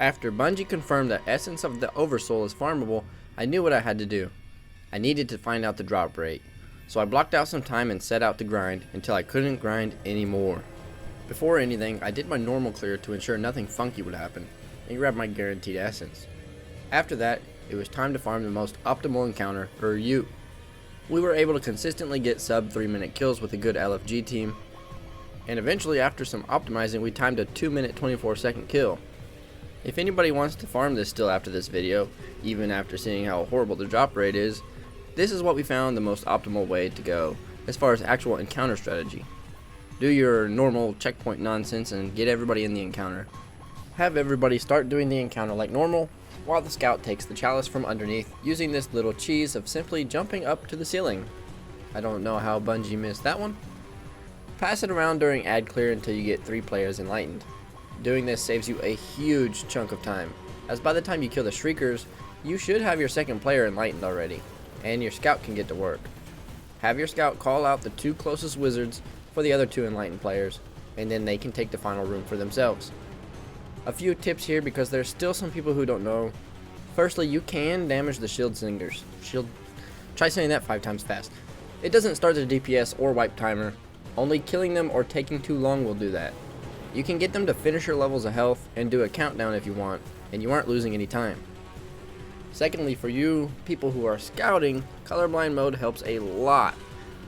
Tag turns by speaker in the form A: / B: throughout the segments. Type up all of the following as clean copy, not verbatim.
A: After Bungie confirmed that Essence of the Oversoul is farmable, I knew what I had to do. I needed to find out the drop rate. So I blocked out some time and set out to grind until I couldn't grind anymore. Before anything, I did my normal clear to ensure nothing funky would happen, and grabbed my guaranteed essence. After that, it was time to farm the most optimal encounter, U. We were able to consistently get sub 3-minute kills with a good LFG team, and eventually after some optimizing we timed a 2-minute 24-second kill. If anybody wants to farm this still after this video, even after seeing how horrible the drop rate is, this is what we found the most optimal way to go as far as actual encounter strategy. Do your normal checkpoint nonsense and get everybody in the encounter. Have everybody start doing the encounter like normal, while the scout takes the chalice from underneath using this little cheese of simply jumping up to the ceiling. I don't know how Bungie missed that one. Pass it around during ad clear until you get 3 players enlightened. Doing this saves you a huge chunk of time, as by the time you kill the Shriekers, you should have your second player enlightened already, and your scout can get to work. Have your scout call out the 2 closest wizards for the other 2 enlightened players, and then they can take the final room for themselves. A few tips here because there's still some people who don't know. Firstly, you can damage the shield singers. Try saying that 5 times fast. It doesn't start the DPS or wipe timer. Only killing them or taking too long will do that. You can get them to finisher levels of health and do a countdown if you want, and you aren't losing any time. Secondly, for you people who are scouting, colorblind mode helps a lot.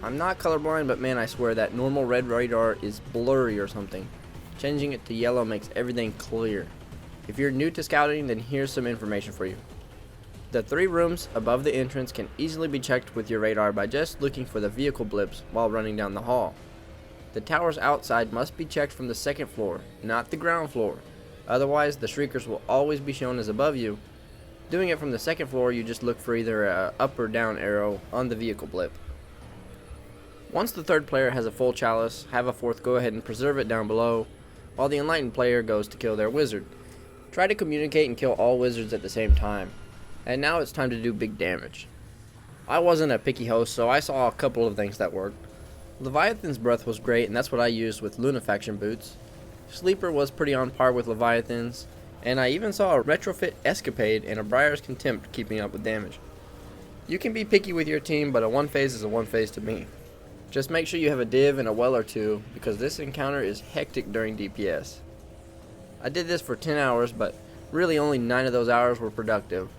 A: I'm not colorblind, but man, I swear that normal red radar is blurry or something. Changing it to yellow makes everything clear. If you're new to scouting, then here's some information for you. The 3 rooms above the entrance can easily be checked with your radar by just looking for the vehicle blips while running down the hall. The towers outside must be checked from the 2nd floor, not the ground floor. Otherwise, the Shriekers will always be shown as above you. Doing it from the 2nd floor, you just look for either a up or down arrow on the vehicle blip. Once the 3rd player has a full chalice, have a 4th go ahead and preserve it down below, while the enlightened player goes to kill their wizard. Try to communicate and kill all wizards at the same time. And now it's time to do big damage. I wasn't a picky host, so I saw a couple of things that worked. Leviathan's breath was great, and that's what I used with Lunafaction boots. Sleeper was pretty on par with Leviathan's, and I even saw a retrofit escapade and a Briar's Contempt keeping up with damage. You can be picky with your team, but a 1-phase is a 1-phase to me. Just make sure you have a div and a well or 2, because this encounter is hectic during DPS. I did this for 10 hours, but really only 9 of those hours were productive.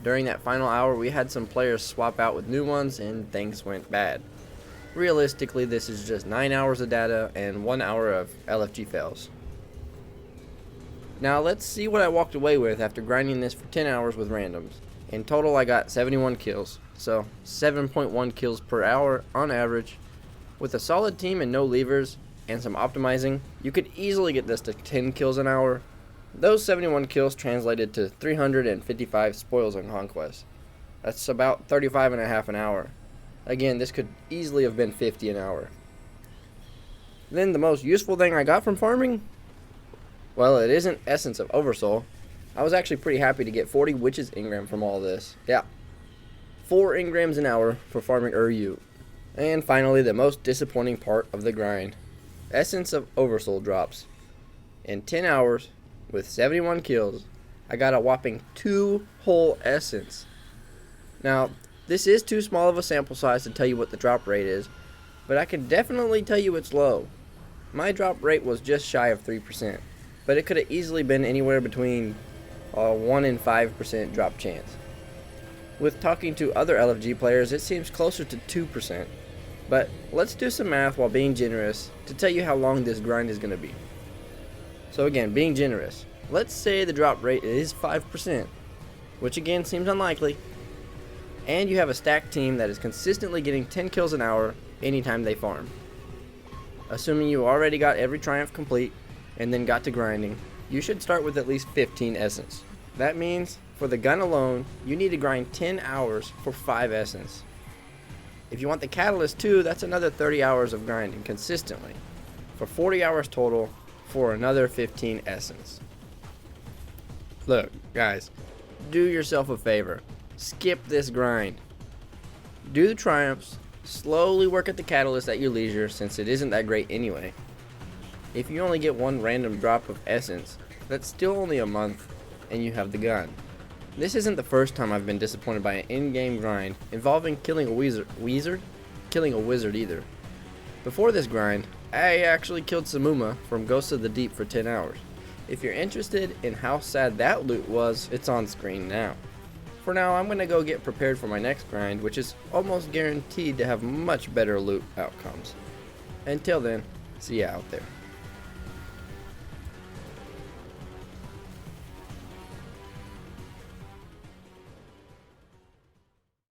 A: During that final hour, we had some players swap out with new ones, and things went bad. Realistically, this is just 9 hours of data and 1 hour of LFG fails. Now let's see what I walked away with after grinding this for 10 hours with randoms. In total I got 71 kills, so 7.1 kills per hour on average. With a solid team and no levers and some optimizing, you could easily get this to 10 kills an hour. Those 71 kills translated to 355 spoils on Conquest. That's about 35.5 an hour. Again, this could easily have been 50 an hour. Then the most useful thing I got from farming? Well, it isn't Essence of Oversoul. I was actually pretty happy to get 40 Witches Engram from all this. Yeah, 4 engrams an hour for farming Uru. And finally, the most disappointing part of the grind. Essence of Oversoul drops. In 10 hours, with 71 kills, I got a whopping 2 whole Essence. Now, this is too small of a sample size to tell you what the drop rate is, but I can definitely tell you it's low. My drop rate was just shy of 3%, but it could have easily been anywhere between 1 and 5% drop chance. With talking to other LFG players, it seems closer to 2%, but let's do some math while being generous to tell you how long this grind is going to be. So again, being generous, let's say the drop rate is 5%, which again seems unlikely, and you have a stacked team that is consistently getting 10 kills an hour anytime they farm. Assuming you already got every triumph complete and then got to grinding, you should start with at least 15 essence. That means for the gun alone, you need to grind 10 hours for 5 essence. If you want the catalyst too, that's another 30 hours of grinding consistently, for 40 hours total for another 15 essence. Look, guys, do yourself a favor. Skip this grind. Do the triumphs, slowly work at the catalyst at your leisure since it isn't that great anyway. If you only get 1 random drop of essence, that's still only a month. and you have the gun. This isn't the first time I've been disappointed by an in-game grind involving killing a wizard either. Before this grind, I actually killed Samuma from Ghosts of the Deep for 10 hours. If you're interested in how sad that loot was, it's on screen now. For now, I'm gonna go get prepared for my next grind, which is almost guaranteed to have much better loot outcomes. Until then, see ya out there.